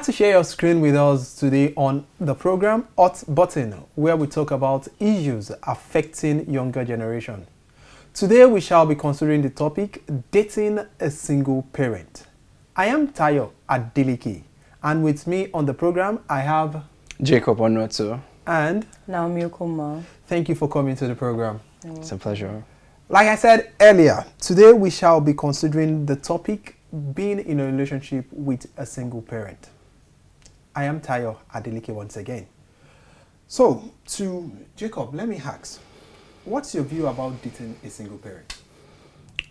Glad to share your screen with us today on the program Hot Button, where we talk about issues affecting younger generation. Today we shall be considering the topic dating a single parent. I am Tayo Adeleke, and with me on the program I have Jacob Omotayo and Naomi Okuma. Thank you for coming to the program. It's a pleasure. Like I said earlier, today we shall be considering the topic being in a relationship with a single parent. I am Tayo Adeleke once again. So, to Jacob, let me ask, what's your view about dating a single parent?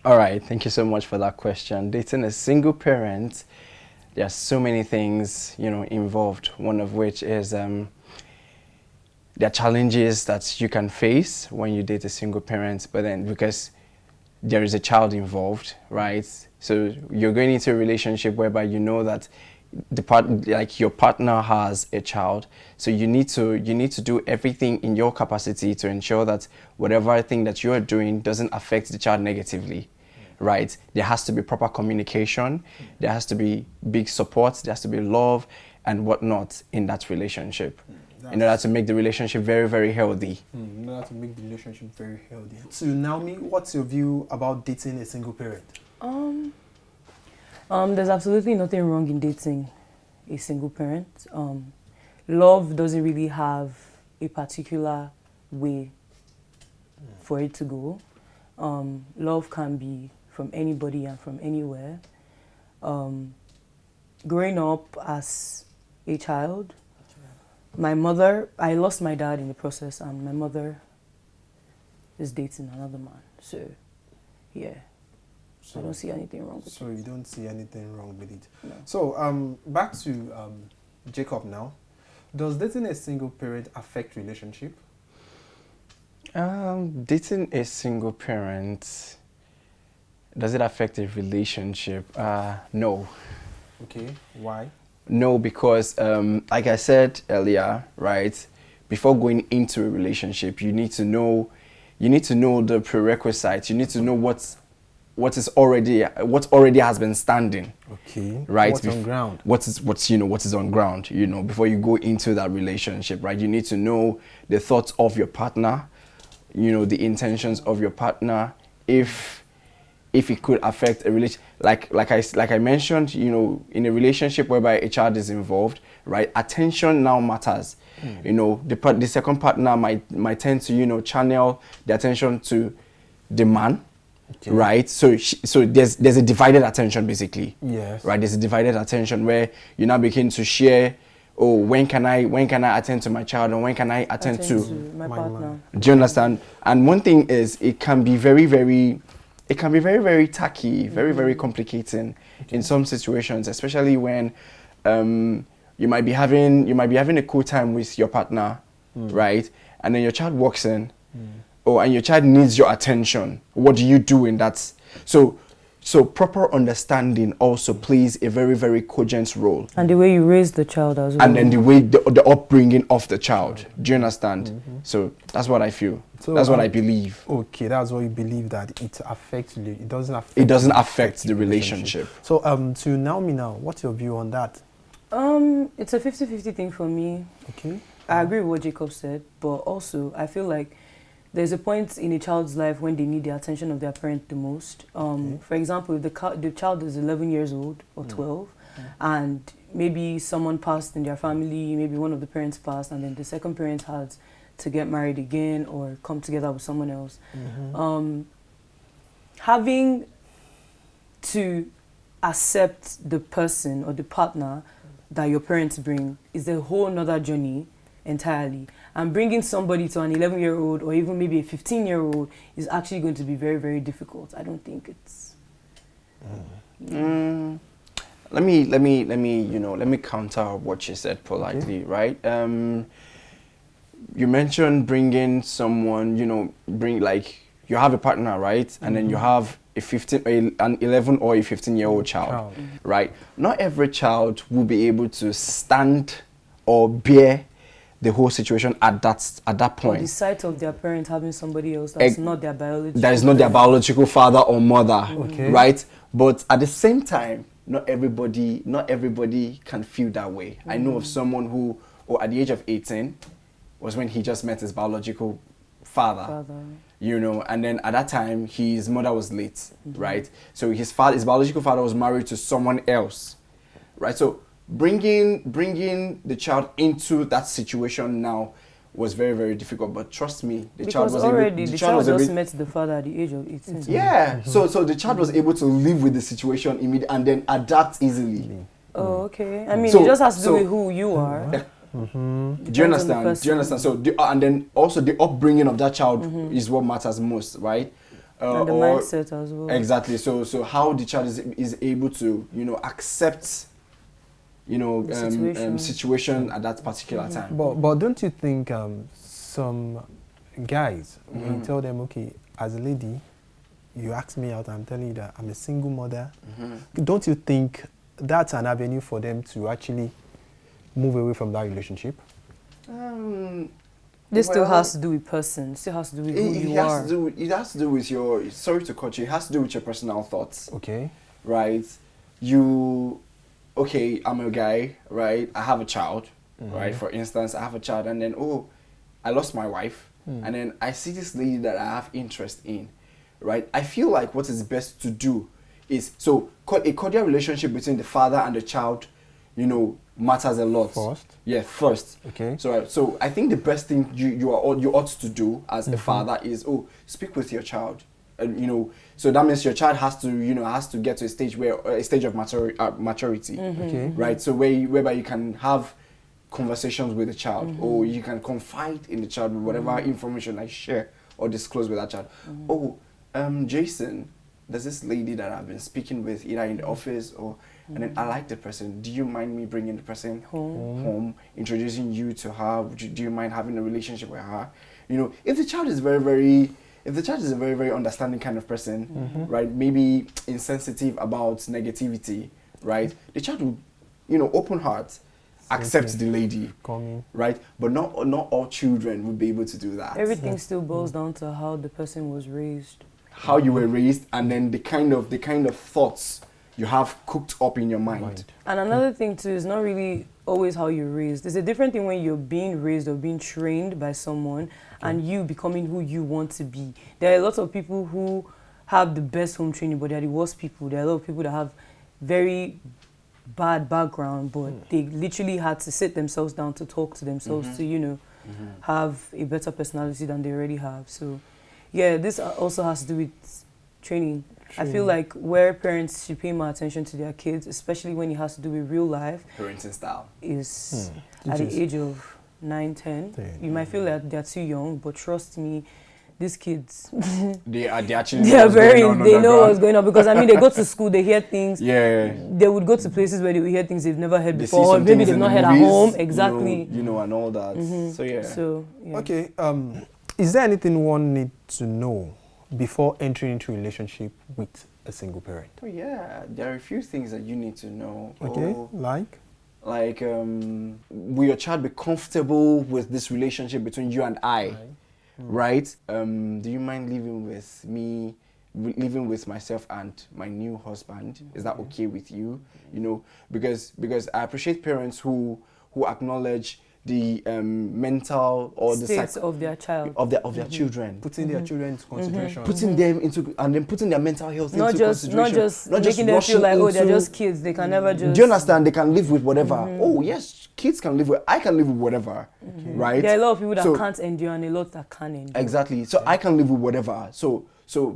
All right, thank you so much for that question. Dating a single parent, there are so many things, involved. One of which is there are challenges that you can face when you date a single parent, but then because there is a child involved, right? So you're going into a relationship whereby you know that your partner has a child, so you need to do everything in your capacity to ensure that whatever thing that you are doing doesn't affect the child negatively, right? There has to be proper communication, there has to be big support, there has to be love and whatnot in that relationship, in order to make the relationship very, very healthy. In order to make the relationship very healthy. So Naomi, what's your view about dating a single parent? There's absolutely nothing wrong in dating a single parent. Love doesn't really have a particular way for it to go. Love can be from anybody and from anywhere. Growing up as a child, I lost my dad in the process, and my mother is dating another man. So, yeah. So I don't see anything wrong with it. So you don't see anything wrong with it. No. So back to Jacob now. Does dating a single parent affect relationship? Dating a single parent, does it affect a relationship? No. Okay, why? No, because like I said earlier, right, before going into a relationship, you need to know the prerequisites. You need to know what already has been standing. Okay. Right. What's on ground? What is on ground, before you go into that relationship, right? You need to know the thoughts of your partner, the intentions of your partner, if it could affect a relation, like I mentioned, in a relationship whereby a child is involved, right? Attention now matters. The second partner might tend to channel the attention to the man. Okay. Right, so there's a divided attention basically. Yes. Right, there's a divided attention where you now begin to share. Oh, when can I attend to my child, and when can I attend to my partner? Do you understand? And one thing is, it can be very, very tacky, very, very complicating in some situations, especially when you might be having a cool time with your partner, right, and then your child walks in. And your child needs your attention. What do you do in that? So proper understanding also plays a very, very cogent role. And the way you raise the child as well. And then the way the upbringing of the child. Do you understand? Mm-hmm. So that's what I feel. So, that's what I believe. Okay, that's what you believe, that it affects. It doesn't affect. It doesn't affect the relationship. So to Naomi now, what's your view on that? It's a 50-50 thing for me. Okay. I agree with what Jacob said, but also I feel like there's a point in a child's life when they need the attention of their parent the most. For example, if the child is 11 years old or 12, and maybe someone passed in their family, maybe one of the parents passed, and then the second parent had to get married again or come together with someone else. Having to accept the person or the partner that your parents bring is a whole nother journey entirely. And bringing somebody to an 11-year-old or even maybe a 15-year-old is actually going to be very, very difficult. I don't think it's... Let me counter what you said politely, right? You mentioned bringing someone, you have a partner, right? And then you have an 11 or a 15-year-old child, right? Not every child will be able to stand or bear the whole situation at that point. Or the sight of their parents having somebody else that's not their biological that is not their biological father or mother, right? But at the same time, not everybody can feel that way. I know of someone who, or at the age of 18, was when he just met his biological father. You know, and then at that time, his mother was late, right? So his biological father was married to someone else, right? So bringing the child into that situation now was very, very difficult. But trust me, the child was met the father at the age of 18. Yeah. So the child was able to live with the situation immediately and then adapt easily. Oh, okay. I mean, it just has to do with who you are. Do you understand? So, and then also the upbringing of that child is what matters most, right? And the mindset as well. Exactly. So how the child is able to, you know, accept, you know, situation at that particular time. But don't you think some guys, when you tell them, okay, as a lady, you ask me out, I'm telling you that I'm a single mother, don't you think that's an avenue for them to actually move away from that relationship? This still has to do with person. Still has to do with who you are. It has to do with your, sorry to cut you, it has to do with your personal thoughts. Okay. Right? Okay, I'm a guy, right? I have a child, right? For instance, I have a child and then, I lost my wife. And then I see this lady that I have interest in, right? I feel like what is best to do is, a cordial relationship between the father and the child, you know, matters a lot. First? Yeah, first. Okay. So I think the best thing you ought to do as a father is, speak with your child. You know, so that means your child has to get to a stage of maturity, Okay. right? So whereby you can have conversations with the child, or you can confide in the child with whatever information I share or disclose with that child. Jason, there's this lady that I've been speaking with either in the office or, and then I like the person. Do you mind me bringing the person home, introducing you to her? Do you mind having a relationship with her? You know, if the child is a very, very understanding kind of person, right? Maybe insensitive about negativity, right? The child will, you know, open heart, accept the lady, right? But not all children will be able to do that. Everything still boils down to how the person was raised. How you were raised, and then the kind of thoughts you have cooked up in your mind. And another thing too is not really always how you're raised. There's a different thing when you're being raised or being trained by someone and you becoming who you want to be. There are a lot of people who have the best home training, but they're the worst people. There are a lot of people that have very bad background, but they literally had to sit themselves down to talk to themselves to, you know, have a better personality than they already have. So yeah, this also has to do with training. I feel like where parents should pay more attention to their kids, especially when it has to do with real life, parenting style, is at the age of 9, 10. You might feel like they're too young, but trust me, these kids, they know what's going on, because I mean, they go to school, they hear things. They would go to places where they would hear things they've never heard before, or maybe they've not heard at home. Exactly. You know, and all that. Okay. Is there anything one needs to know before entering into a relationship with a single parent? Oh yeah, there are a few things that you need to know. Okay, like will your child be comfortable with this relationship between you and I? Right? Do you mind living with myself and my new husband? Is that okay with you? You know, because I appreciate parents who acknowledge the mental or the states of their child, of their children, putting their children into consideration, putting them into, and then putting their mental health into consideration, not just making them feel like they're just kids, they can never just. Do you understand? They can live with whatever. Oh yes, kids can live with. I can live with whatever, right? There are a lot of people that can't endure and a lot that can endure. Exactly. So I can live with whatever. So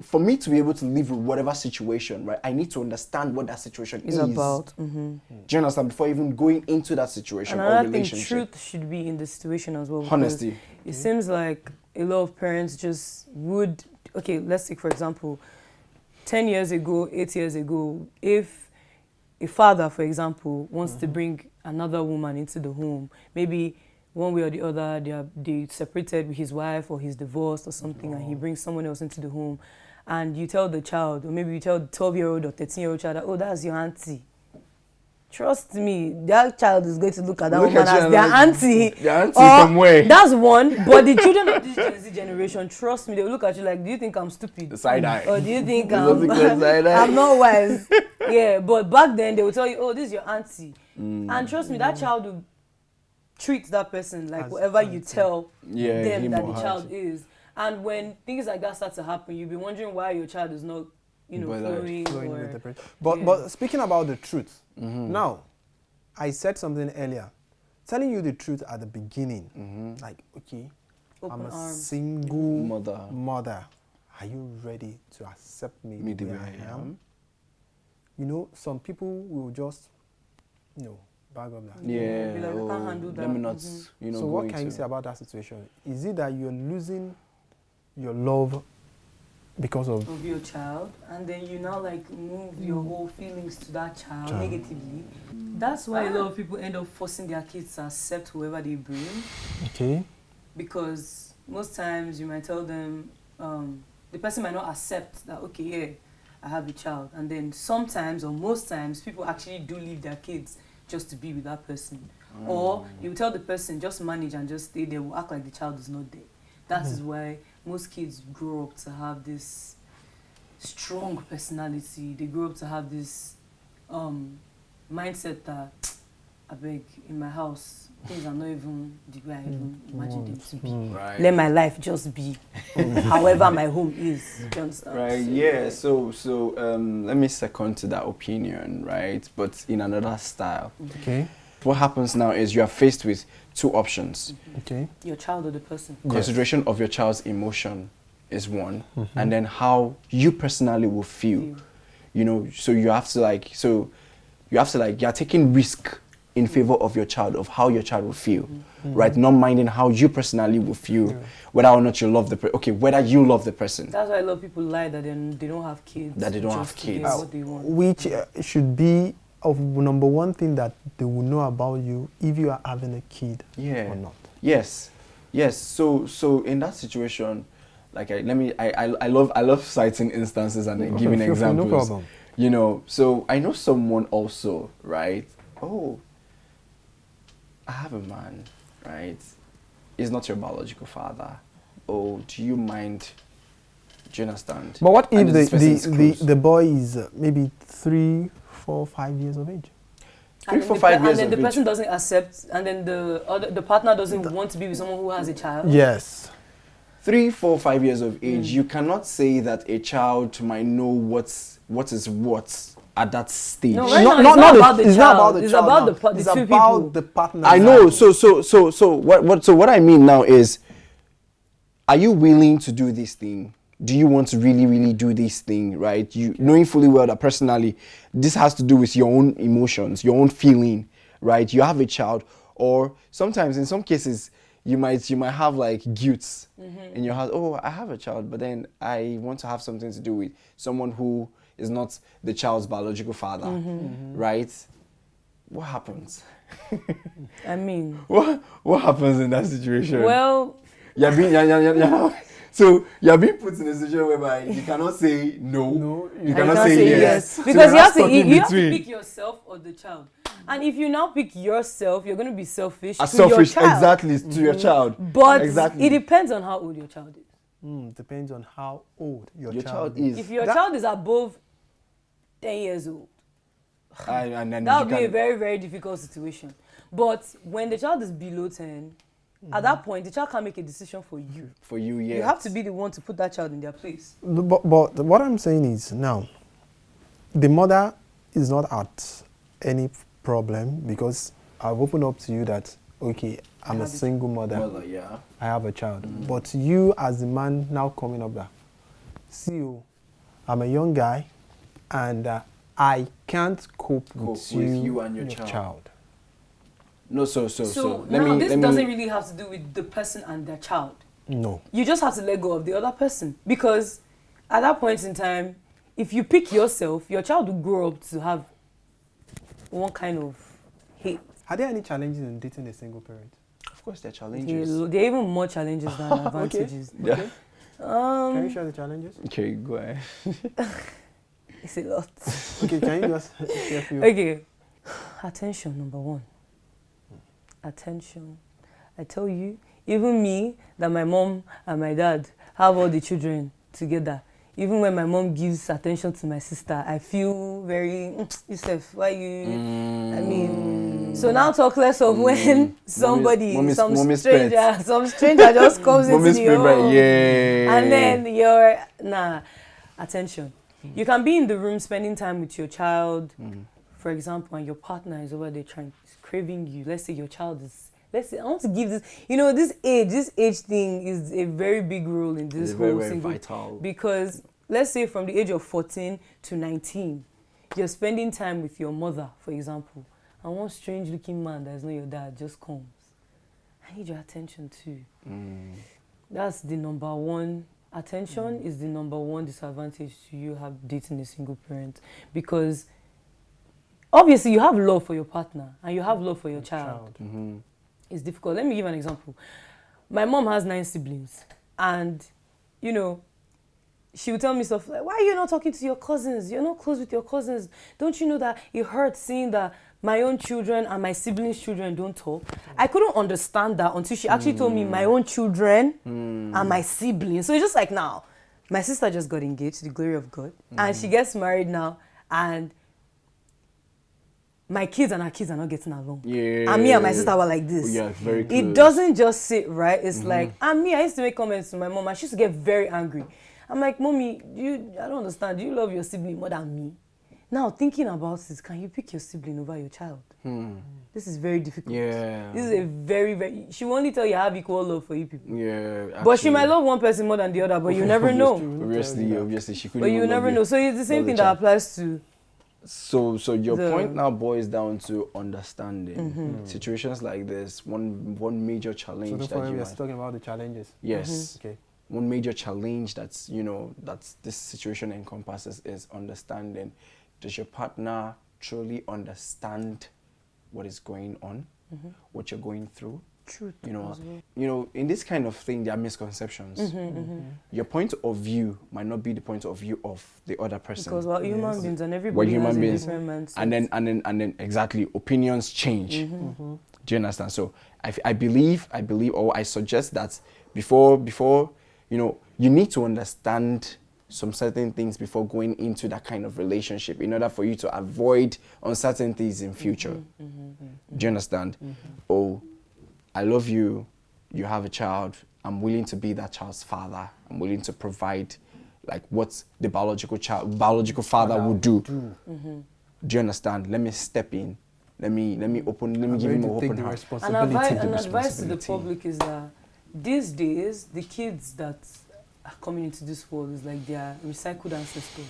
for me to be able to live with whatever situation, right, I need to understand what that situation is about. Do you understand? Before even going into that situation or relationship. Truth should be in the situation as well. Honesty. It seems like a lot of parents just would, okay, let's take for example, 10 years ago, 8 years ago, if a father, for example, wants to bring another woman into the home, maybe one way or the other, they separated with his wife or he's divorced or something, and he brings someone else into the home, and you tell the child, or maybe you tell the 12-year-old or 13-year-old child that, oh, that's your auntie. trust me, that child is going to look at that Look woman at you as and their like, auntie. their auntie Or from where? That's one. But the children of this Gen Z generation, trust me, they will look at you like, do you think I'm stupid? The side eye. Or do you think There's nothing called side eye. I'm not wise? Yeah, but back then they will tell you, oh, this is your auntie. And trust me, that child will treat that person like As whatever you auntie. tell Yeah, them him that or the her. child is. And when things like that start to happen, you'll be wondering why your child is not, Bothered. flowing Flowing with the or... person. But yeah. but speaking about the truth, Mm-hmm. now, I said something earlier, telling you the truth at the beginning, Mm-hmm. like, okay, Open I'm a arms. single Mother. mother. Are you ready to accept me, Me the the way way I I am? am. You know, some people will just, bag up that. Yeah. Be like, I can't handle Let that. me not, Mhm. go So what can you into- say about that situation? Is it that you're losing your love because of Of your child, and then you now like move your whole feelings to that child negatively. That's why a lot of people end up forcing their kids to accept whoever they bring, okay? because most times you might tell them, the person might not accept that, okay, yeah, I have a child, and then sometimes or most times people actually do leave their kids just to be with that person. Or you tell the person, just manage and just stay there, will act like the child is not there. That is why most kids grow up to have this strong personality. They grow up to have this mindset that, I beg, in my house, things are not even the way I even imagine them to be. Right. Let my life just be however my home is. Do you understand? Right, yeah. So let me second to that opinion, right? But in another style. Okay. What happens now is you are faced with two options. Okay. Your child or the person. Consideration of your child's emotion is one, and then how you personally will feel. So you have to you're taking risk in favor of your child, of how your child will feel, right? Not minding how you personally will feel, whether or not you love the person. Whether you love the person. That's why a lot of people lie that they don't have kids. That they don't just have to get kids. what they want. Which should be of number one thing that they will know about you if you are having a kid Yeah. or not. Yes. So in that situation, like I love citing instances and then giving Feel free, examples. no problem. So I know someone also, right? Oh, I have a man, right? He's not your biological father. Oh, do you mind? Do you understand? But what And if this person's close. the boy is maybe 3, 4, 5 years of age? 3, 4, 5 years and then of the person age. doesn't accept, and then the partner doesn't want to be with someone who has a child. Yes. 3, 4, 5 years of age, you cannot say that a child might know what is what at that stage. No, right now it's not about the it's child. not about the It's child about now. the It's two about people. the partner. I know. So what I mean now is, are you willing to do this thing? Do you want to really, really do this thing, right? You knowing fully well that personally, this has to do with your own emotions, your own feeling, right? You have a child, or sometimes in some cases, you might have like guilt in your heart. Oh, I have a child, but then I want to have something to do with someone who is not the child's biological father, right? What happens? I mean, What happens in that situation? well, So you're being put in a situation whereby you cannot say no, No, you you cannot can't say yes. because So you you're have to stuck in you have to between. pick yourself or the child. And if you now pick yourself, you're going to be selfish to Selfish, your child. exactly, to your child. But exactly. it depends on how old your child is. Depends on how old your Your child child is. If your That- child is above 10 years old, And then that you would be a can- very, very difficult situation. But when the child is below 10, at that point, the child can't make a decision for you. for you, yes. You have to be the one to put that child in their place. But what I'm saying is now, the mother is not at any problem because I've opened up to you that, okay, I'm a single mother. yeah. I have a child. But you as the man now coming up there, see you, I'm a young guy and I can't cope with you and your child. No, so now this doesn't really have to do with the person and their child. No. You just have to let go of the other person, because at that point in time, if you pick yourself, your child will grow up to have one kind of hate. Are there any challenges in dating a single parent? Of course, there are challenges. There are even more challenges than advantages. Yeah. Can you share the challenges? Okay, go ahead. It's a lot. Okay, can you just share a few? Okay. Attention, number one. Attention. I tell you, even me, that my mom and my dad have all the children together. Even when my mom gives attention to my sister, I feel very, Yusuf, why you, I mean, so now talk less of when somebody, some stranger just comes into the home. Yeah. And then you're, attention. You can be in the room spending time with your child, for example, and your partner is over there craving you. Let's say your child is, I want to give this, this age thing is a very big role in this whole very single, vital. because let's say from the age of 14 to 19, you're spending time with your mother, for example, and one strange looking man that is not your dad just comes. I need your attention too. That's the number one. Attention is the number one disadvantage to you dating a single parent, because obviously you have love for your partner and you have love for your child. It's difficult. Let me give an example. My mom has 9 siblings, and she would tell me stuff like, why are you not talking to your cousins? You're not close with your cousins. Don't you know that it hurts seeing that my own children and my siblings' children don't talk? I couldn't understand that until she actually told me my own children and my siblings. So it's just like, now, my sister just got engaged, to the glory of God, and she gets married now, and my kids and her kids are not getting along. Yeah. And me and my sister were like this. Yeah, very close. It doesn't just sit right. It's like, and me, I used to make comments to my mom, and she used to get very angry. I'm like, Mommy, I don't understand. Do you love your sibling more than me? Now, thinking about this, can you pick your sibling over your child? This is very difficult. Yeah. This is a very, very... She will only tell you I have equal love for you people. Yeah, actually. But she might love one person more than the other, but you never know. Obviously, she couldn't. But you never know. So it's the same thing that applies to... So your point now boils down to understanding. Situations like this, one major challenge so we're talking about the challenges. Yes. Okay. One major challenge that's this situation encompasses is understanding. Does your partner truly understand what is going on, what you're going through? Truth. In this kind of thing, there are misconceptions. Your point of view might not be the point of view of the other person. Because we're human beings, and everybody has a different mindset. And then exactly, opinions change. Do you understand? So I believe, or I suggest that before you need to understand some certain things before going into that kind of relationship in order for you to avoid uncertainties in future. Do you understand? Oh, I love you, you have a child, I'm willing to be that child's father. I'm willing to provide like what the biological father would do. Do you understand? Let me step in. Let me give him an open heart. And advice to the public is that these days, the kids that are coming into this world is like they are recycled ancestors.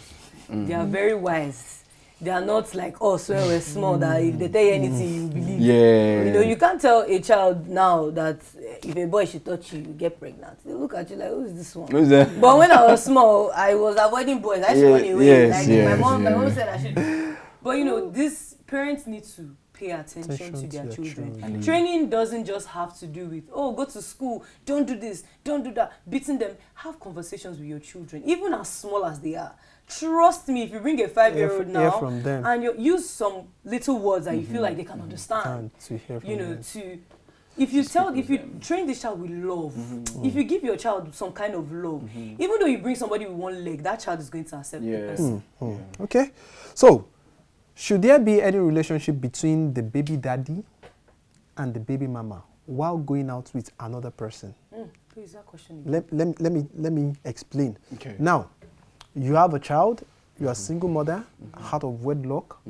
They are very wise. They are not like us when we're small, that if they tell you anything, you believe. Yeah. You can't tell a child now that if a boy should touch you, you get pregnant. They look at you like, who's this one? Who's that? But when I was small, I was avoiding boys. I should run away. My mom said I should. But these parents need to pay attention to their children. Training doesn't just have to do with, go to school, don't do this, don't do that, beating them. Have conversations with your children, even as small as they are. Trust me, if you bring a 5-year-old now from them, and you use some little words that you feel like they can understand, if you train this child with love, if you give your child some kind of love, even though you bring somebody with one leg, that child is going to accept the person. Okay, so should there be any relationship between the baby daddy and the baby mama while going out with another person? Please, that question. Let me explain. Okay. Now, you have a child, you are a single mother, out of wedlock.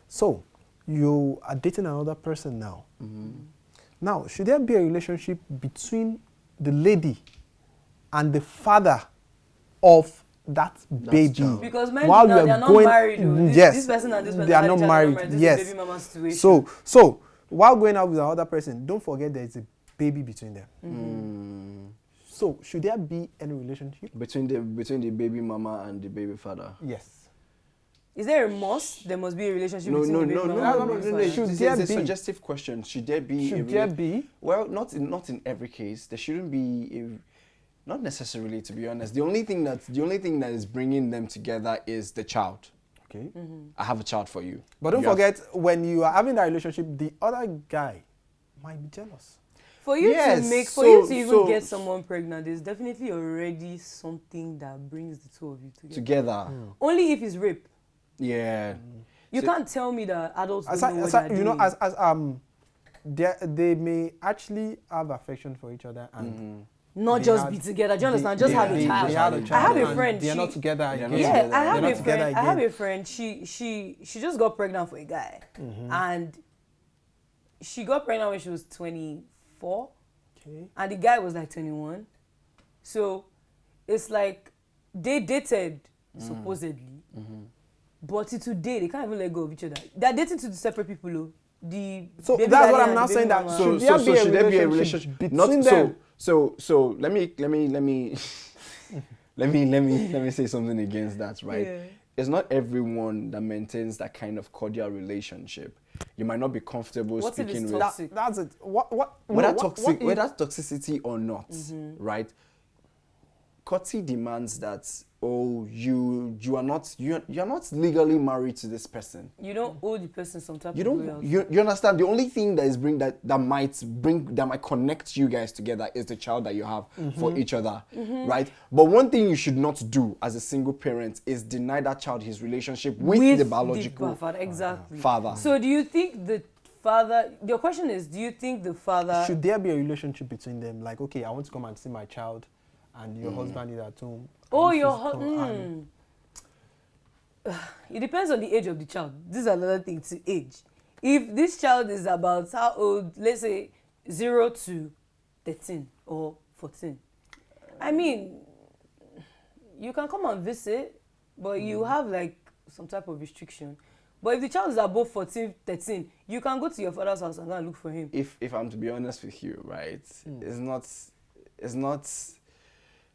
So, you are dating another person now. Now, should there be a relationship between the lady and the father of that baby? Because men now, they are not married. This person and this person they are not married. This is baby mama situation. So, while going out with another person, don't forget there is a baby between them. So, should there be any relationship between the baby mama and the baby father? Yes. Is there a must? There must be a relationship between the baby mama and the baby father. Should there be? It's a suggestive question. Should there be? Should there be? Well, not in every case. There shouldn't be. Not necessarily, to be honest. The only thing that is bringing them together is the child. Okay. I have a child for you. But don't You have- forget, when you are having that relationship, the other guy might be jealous. For you Yes, to make, for so- you to even so- get someone pregnant, there's definitely already something that brings the two of you together. together. Only if it's rape. Yeah. You So- can't tell me that adults don't know what Aside, they're you know, doing. they may actually have affection for each other and Not they just had- be together. Do you understand? Just have a they child. had a I child have a and friend, They are not she- together They are again. not Yeah, together. I have They're not a together friend. I have again. a friend. She just got pregnant for a guy, and she got pregnant when she was 24, Okay. and the guy was like 21. So it's like they dated supposedly, but till today they can't even let go of each other. They're dating to separate people. Oh. The So baby that's daddy what I'm and now the saying, baby that mama. should there be a relationship between them? So let me say something against that, right? Yeah. It's not everyone that maintains that kind of cordial relationship. You might not be comfortable What if speaking it's with toxic? That's it. Whether whether toxicity or not, right? Courtesy demands that you're not legally married to this person. You don't owe the person some type You of don't loyalty. you understand? The only thing that might connect you guys together is the child that you have for each other, right? But one thing you should not do as a single parent is deny that child his relationship with the biological father. Exactly. father. So do you think the father, your question is, do you think the father should there be a relationship between them? Like, okay, I want to come and see my child, and your husband is at home. Oh, and your she's come and- it depends on the age of the child. This is another thing, to age. If this child is about how old, let's say 0 to 13 or 14, I mean, you can come and visit, but you have like some type of restriction. But if the child is above 14, 13, you can go to your father's house and go and look for him. If I'm to be honest with you, right, it's not.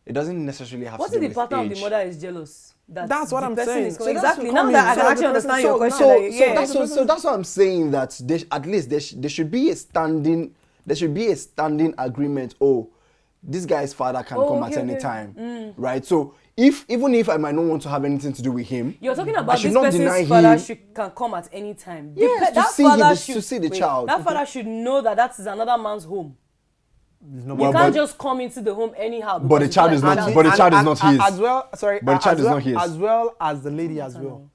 It doesn't necessarily have What to if do the with partner of age. the mother is jealous? That's what the I'm person saying. is So that's exactly. what Now coming. that I So can the actually person- understand your so question. now- like, yeah. So that's what I'm saying, that at least there should be a standing agreement. Oh, this guy's father can come at any time, right? So even if I might not want to have anything to do with him, You're talking I about should this not deny person's father him. can come at any time. Yes, that to see father him, should, to see the child. That father should know that is another man's home. There's no- You Well, can't but- just come into the home anyhow. But the because child you is can't- not- and- but the child is not his. As well, sorry. But the child as is well, not his. As well as the lady as well.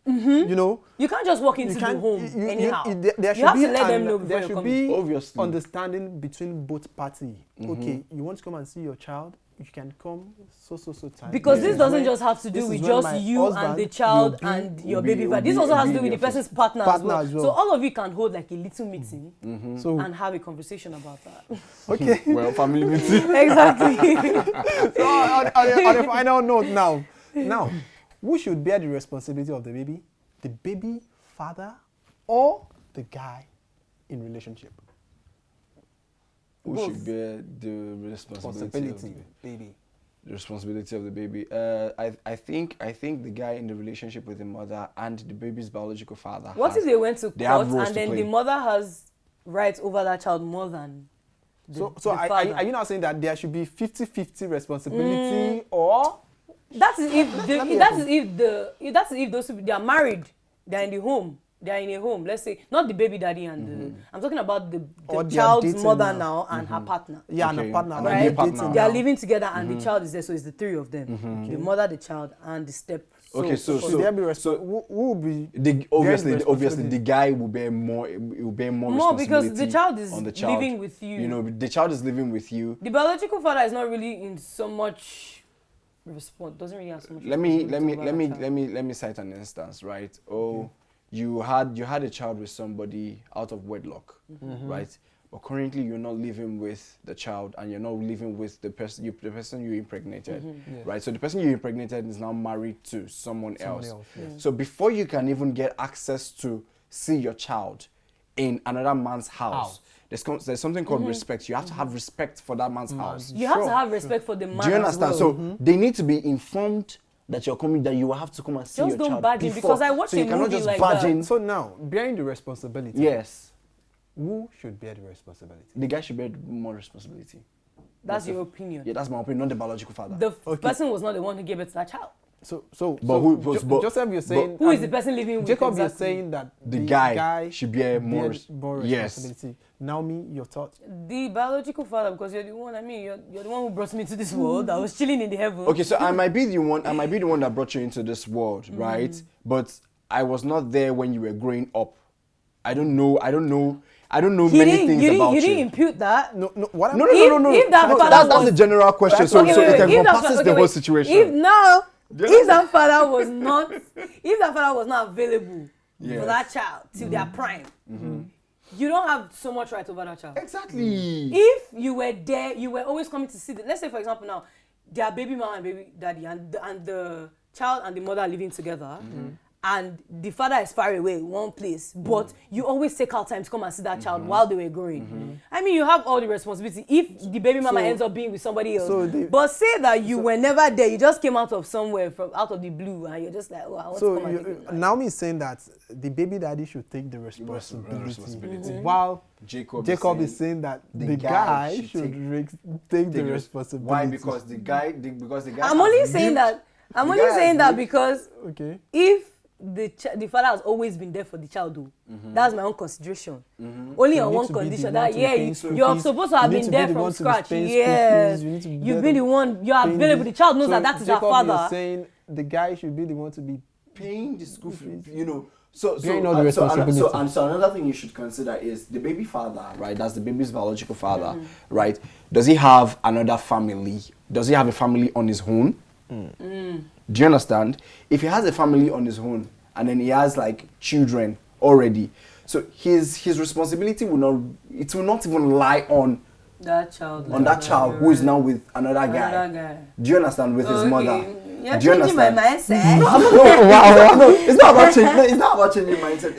You know, You can't just walk you into the can't. home anyhow. There You should have be to let them an- know before there you should come. be Obviously. understanding between both parties. Okay, you want to come and see your child, you can come so time. Because Yeah. this doesn't just have to do This with is when just my you and husband the child will be- and your will be- baby will father. This be- also will has be to do in with the the office. person's partner as well. So all of you can hold like a little meeting So and have a conversation about that. okay. Well, family meeting. Exactly. So on a final note now, who should bear the responsibility of the baby? The baby father or the guy in relationship? Who Both. should bear the responsibility of baby. the responsibility of the baby? I think the guy in the relationship with the mother and the baby's biological father. What if they went to they have court roles and to then play. the mother has rights over that child more than So the father? are you now saying that there should be 50-50 responsibility or That is if let me that's if those people, they are married, they are in the home, they are in a home. Let's say not the baby daddy and the, I'm talking about Or the they are child's dating mother now. now and her partner. yeah, and Okay. a partner, And like a they're new partner. dating They are now. living together and the child is there, so it's the three of them: the mother, the child, and the step. Okay, So there be so who will be obviously responsibility? the guy will bear more More because the responsibility child is on the child. living with you. You know, the child is living with you. The biological father is not really in so much response. Doesn't really have so much. Let me responsibility over that child. cite an instance, right? Oh, you had a child with somebody out of wedlock, right? But currently you're not living with the child and you're not living with the person you impregnated, right? So the person you impregnated is now married to someone else. yes. So before you can even get access to see your child in another man's house, there's something called respect. You have to have respect for that man's house. You have Sure, to have respect for the man. Do you as understand? well. So they need to be informed that you're coming, that you will have to come and see Just your don't child barge in, before. because I watched so you a cannot movie just like barge that. in. So now, bearing the responsibility, Yes, who should bear the responsibility? the guy should bear more responsibility. That's your opinion. Yeah, that's my opinion, not the biological father. The person was not the one who gave birth to that child. Joseph, you're saying who is the person living with? Jacob, exactly? you're saying that the guy should bear more yes. responsibility. Naomi, your thoughts? The biological father, because you're the one. I mean, you're the one who brought me to this world. I was chilling in the heavens. Okay, so I might be the one that brought you into this world, right? But I was not there when you were growing up. I don't know many things about you. You didn't impute that. No. If that's the general question. So it encompasses the whole situation. If that father was not available for that child till their prime, you don't have so much right over that child. Exactly. If you were there, you were always coming to see them. Let's say, for example, now their baby mama and baby daddy and the child and the mother are living together. And the father is far away, one place, but you always take out time to come and see that child while they were growing. I mean, you have all the responsibility. If the baby mama ends up being with somebody else, but say that you were never there, you just came out of somewhere out of the blue, and you're just like, oh, I want to come and take it. Naomi is saying that the baby daddy should take the responsibility, while Jacob is saying that the guy should take the responsibility. Why? Because the guy. I'm only saying that because if the father has always been there for the child, that's my own consideration. Only on one condition, that you're supposed to have been there from scratch. Yes, you've been the one, you're available. The child knows that is our father. You're saying the guy should be the one to be paying the school fees, So another thing you should consider is the baby father, right? That's the baby's biological father, right? Does he have another family? Does he have a family on his own? Do you understand? If he has a family on his own and then he has like children already, so his responsibility will not even lie on that child who is now with another guy. Do you understand? With his mother. You're changing my mindset. No, it's not about changing. It's not about changing mindset.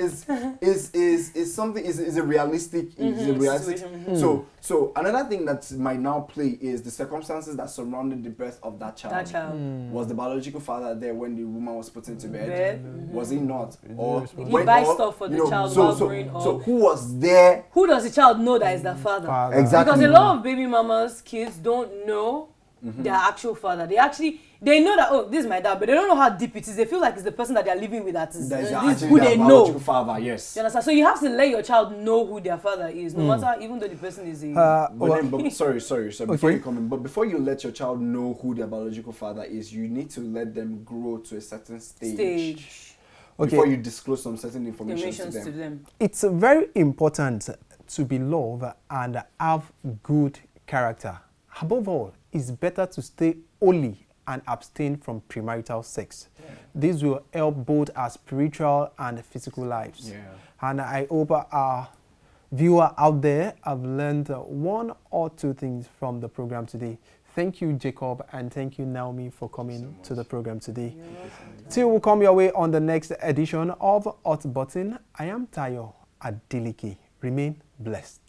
It's something. Is a realistic. So another thing that might now play is the circumstances that surrounded the birth of that child. Was the biological father there when the woman was put into bed? Was he not? Or did he buy stuff for the child while growing up? So who was there? Who does the child know that is the father? Exactly. Because a lot of baby mamas, kids don't know their actual father. They know that, oh, this is my dad, but they don't know how deep it is. They feel like it's the person that they're living with that is who they know. Father, yes. You understand? So you have to let your child know who their father is, no matter, even though the person is sorry. Before you come in, but before you let your child know who their biological father is, you need to let them grow to a certain stage. Before you disclose some certain information to them. It's very important to be loved and have good character. Above all, it's better to stay holy and abstain from premarital sex. This will help both our spiritual and physical lives. And I hope our viewer out there have learned one or two things from the program today. Thank you, Jacob, and thank you, Naomi, for coming to the program today. Till we come your way on the next edition of Hot Button, I am Tayo Adeleke. Remain blessed.